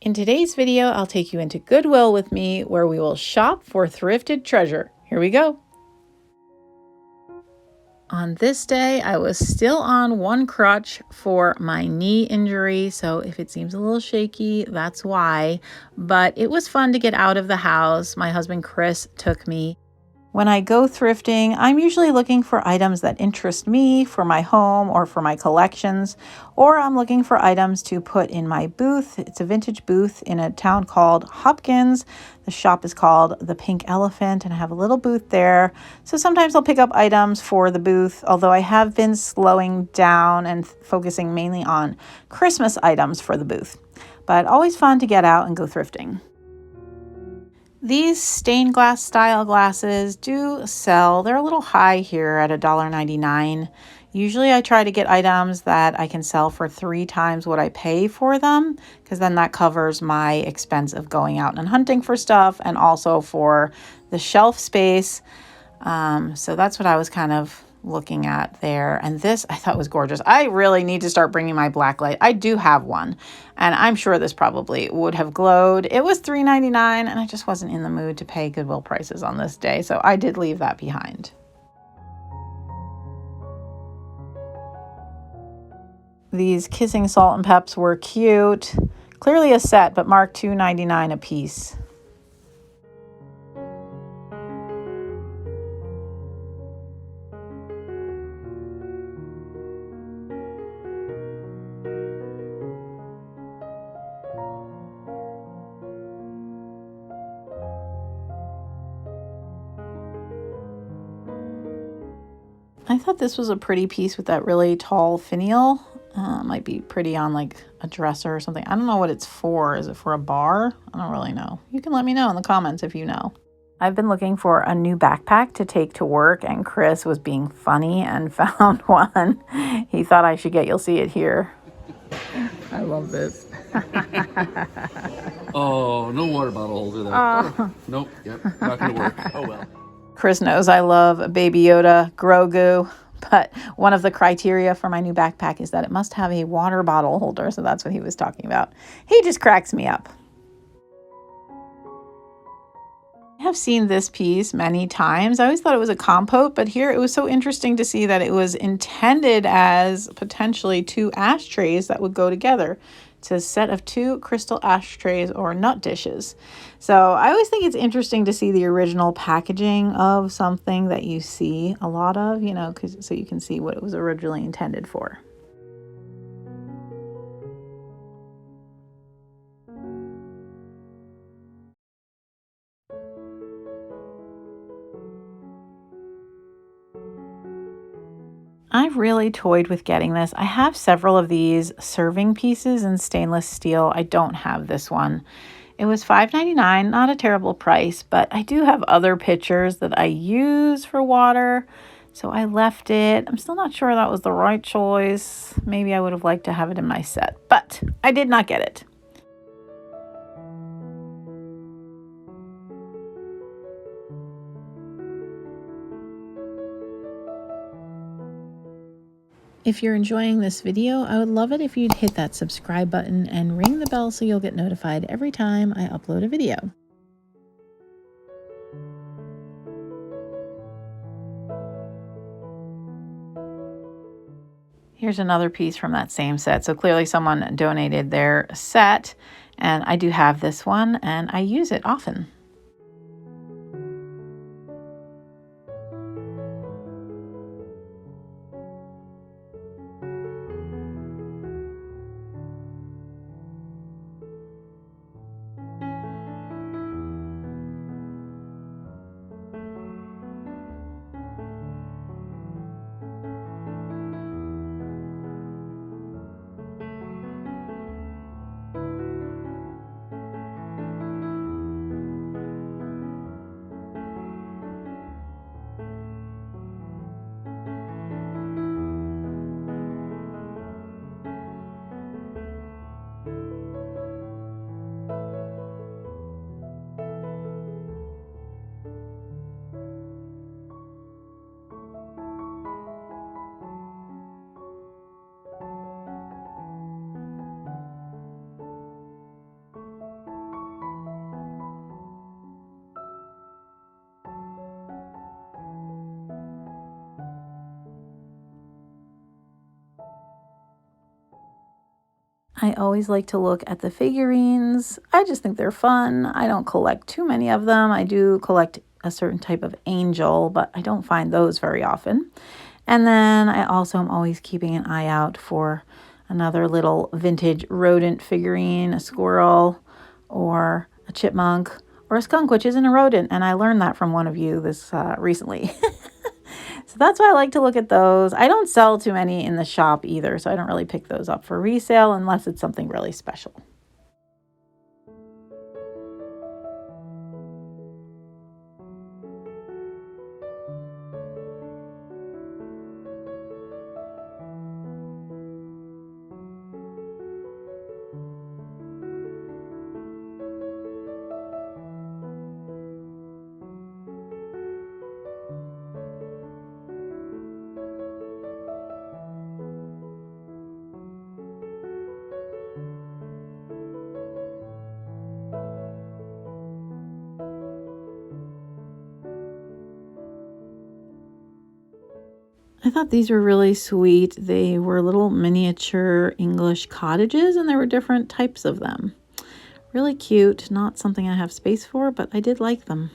In today's video, I'll take you into Goodwill with me where we will shop for thrifted treasure. Here we go. On this day, I was still on one crutch for my knee injury, so if it seems a little shaky, that's why. But it was fun to get out of the house. My husband Chris took me. When I go thrifting, I'm usually looking for items that interest me for my home or for my collections, or I'm looking for items to put in my booth. It's a vintage booth in a town called Hopkins. The shop is called The Pink Elephant, and I have a little booth there. So sometimes I'll pick up items for the booth, although I have been slowing down and focusing mainly on Christmas items for the booth. But always fun to get out and go thrifting. These stained glass style glasses do sell. They're a little high here at $1.99. Usually I try to get items that I can sell for 3 times what I pay for them, because then that covers my expense of going out and hunting for stuff and also for the shelf space. So that's what I was kind of looking at there. And this I thought was gorgeous. I really need to start bringing my black light. I do have one, and I'm sure this probably would have glowed. It was $3.99, and I just wasn't in the mood to pay Goodwill prices on this day, so I did leave that behind. These kissing salt and peps were cute. Clearly a set, but marked $2.99 a piece. I thought this was a pretty piece with that really tall finial. Might be pretty on like a dresser or something. I don't know what it's for. Is it for a bar? I don't really know. You can let me know in the comments if you know. I've been looking for a new backpack to take to work, and Chris was being funny and found one. He thought I should get, you'll see it here. I love this. Oh, no water bottle holder there. Oh, nope, yep, not gonna work. Oh well. Chris knows I love Baby Yoda, Grogu, but one of the criteria for my new backpack is that it must have a water bottle holder, so that's what he was talking about. He just cracks me up. I have seen this piece many times. I always thought it was a compote, but here it was so interesting to see that it was intended as potentially 2 ashtrays that would go together. It's a set of 2 crystal ashtrays or nut dishes. So I always think it's interesting to see the original packaging of something that you see a lot of, you know, so you can see what it was originally intended for. I've really toyed with getting this. I have several of these serving pieces in stainless steel. I don't have this one. It was $5.99, not a terrible price, but I do have other pitchers that I use for water, so I left it. I'm still not sure that was the right choice. Maybe I would have liked to have it in my set, but I did not get it. If you're enjoying this video, I would love it if you'd hit that subscribe button and ring the bell so you'll get notified every time I upload a video. Here's another piece from that same set. So clearly someone donated their set, and I do have this one, and I use it often. I always like to look at the figurines. I just think they're fun. I don't collect too many of them. I do collect a certain type of angel, but I don't find those very often. And then I also am always keeping an eye out for another little vintage rodent figurine, a squirrel or a chipmunk or a skunk, which isn't a rodent. And I learned that from one of you this recently. So that's why I like to look at those. I don't sell too many in the shop either, so I don't really pick those up for resale unless it's something really special. I thought these were really sweet. They were little miniature English cottages, and there were different types of them. Really cute. Not something I have space for, but I did like them.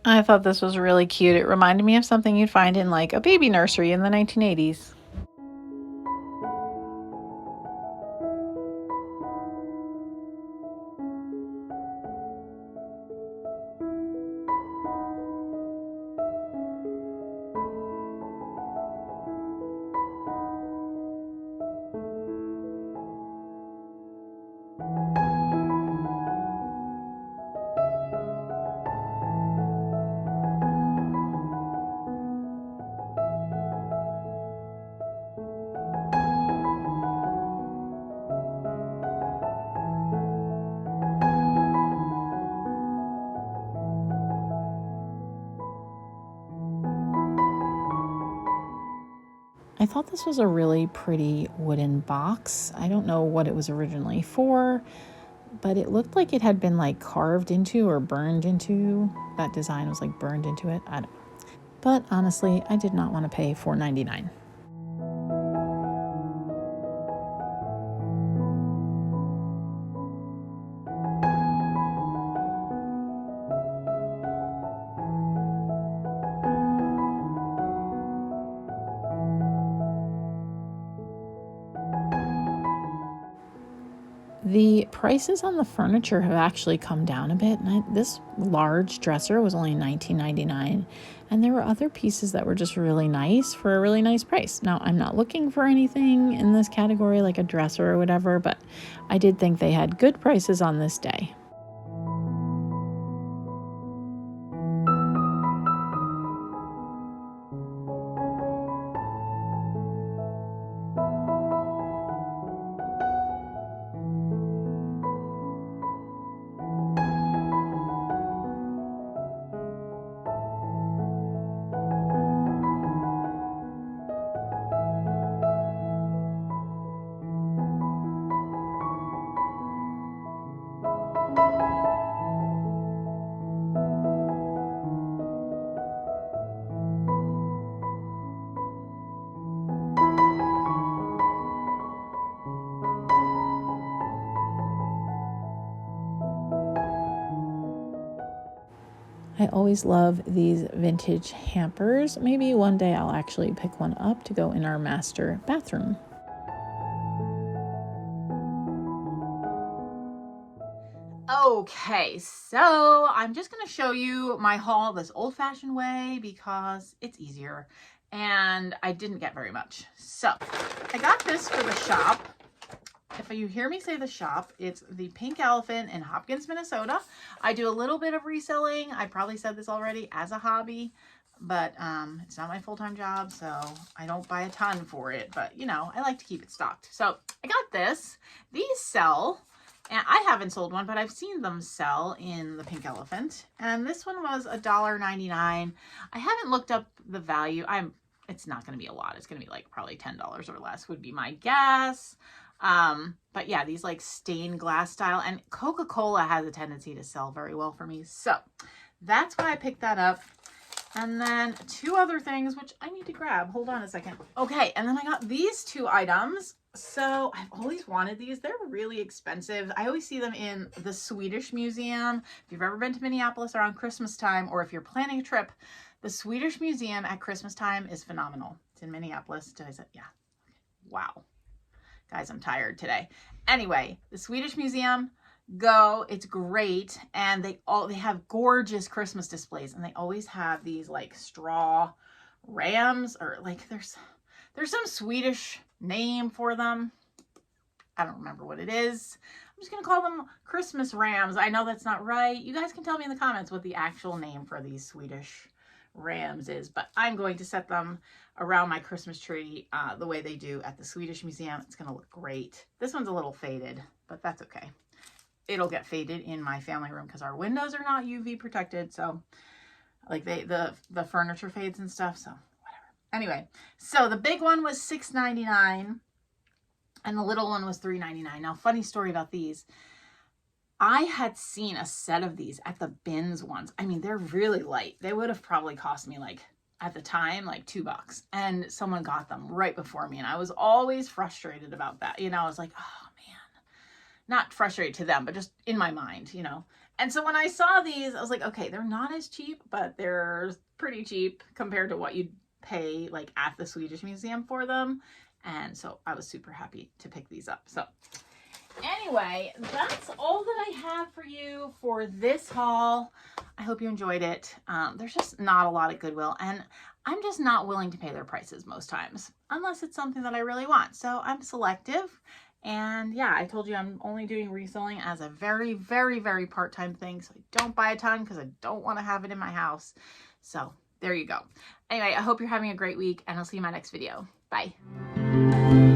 I thought this was really cute. It reminded me of something you'd find in like a baby nursery in the 1980s. I thought this was a really pretty wooden box. I don't know what it was originally for, but it looked like it had been like carved into or burned into. That design was like burned into it. I don't know. But honestly, I did not want to pay $4.99. The prices on the furniture have actually come down a bit. And this large dresser was only $19.99. And there were other pieces that were just really nice for a really nice price. Now, I'm not looking for anything in this category like a dresser or whatever, but I did think they had good prices on this day. I always love these vintage hampers. Maybe one day I'll actually pick one up to go in our master bathroom. Okay, so I'm just going to show you my haul this old-fashioned way because it's easier and I didn't get very much. So I got this for the shop. If you hear me say the shop, it's the Pink Elephant in Hopkins, Minnesota. I do a little bit of reselling. I probably said this already, as a hobby, but it's not my full-time job, so I don't buy a ton for it. But, you know, I like to keep it stocked. So I got this. These sell, and I haven't sold one, but I've seen them sell in the Pink Elephant. And this one was $1.99. I haven't looked up the value. It's not going to be a lot. It's going to be like probably $10 or less would be my guess. But yeah, these like stained glass style, and Coca-Cola has a tendency to sell very well for me. So that's why I picked that up. And then two other things, which I need to grab. Hold on a second. Okay. And then I got these two items. So I've always wanted these. They're really expensive. I always see them in the Swedish Museum. If you've ever been to Minneapolis around Christmas time, or if you're planning a trip, the Swedish Museum at Christmas time is phenomenal. It's in Minneapolis. Did I say? Yeah. Wow. Guys, I'm tired today. Anyway, the Swedish Museum, go. It's great. And they have gorgeous Christmas displays, and they always have these like straw rams, or like there's some Swedish name for them. I don't remember what it is. I'm just going to call them Christmas rams. I know that's not right. You guys can tell me in the comments what the actual name for these Swedish rams is, but I'm going to set them around my Christmas tree the way they do at the Swedish Museum. It's going to look great. This one's a little faded, but that's okay. It'll get faded in my family room because our windows are not UV protected, so like the furniture fades and stuff, so whatever. Anyway, so the big one was $6.99 and the little one was $3.99. Now, funny story about these. I had seen a set of these at the bins once. I mean, they're really light. They would have probably cost me like, at the time, like $2. And someone got them right before me. And I was always frustrated about that. You know, I was like, oh man, not frustrated to them, but just in my mind, you know. And so when I saw these, I was like, okay, they're not as cheap, but they're pretty cheap compared to what you'd pay like at the Swedish Museum for them. And so I was super happy to pick these up. So anyway, that's all that I have for you for this haul. I hope you enjoyed it. There's just not a lot at Goodwill, and I'm just not willing to pay their prices most times, unless it's something that I really want. So I'm selective. And yeah, I told you I'm only doing reselling as a very, very, very part-time thing. So I don't buy a ton because I don't want to have it in my house. So there you go. Anyway, I hope you're having a great week, and I'll see you in my next video. Bye.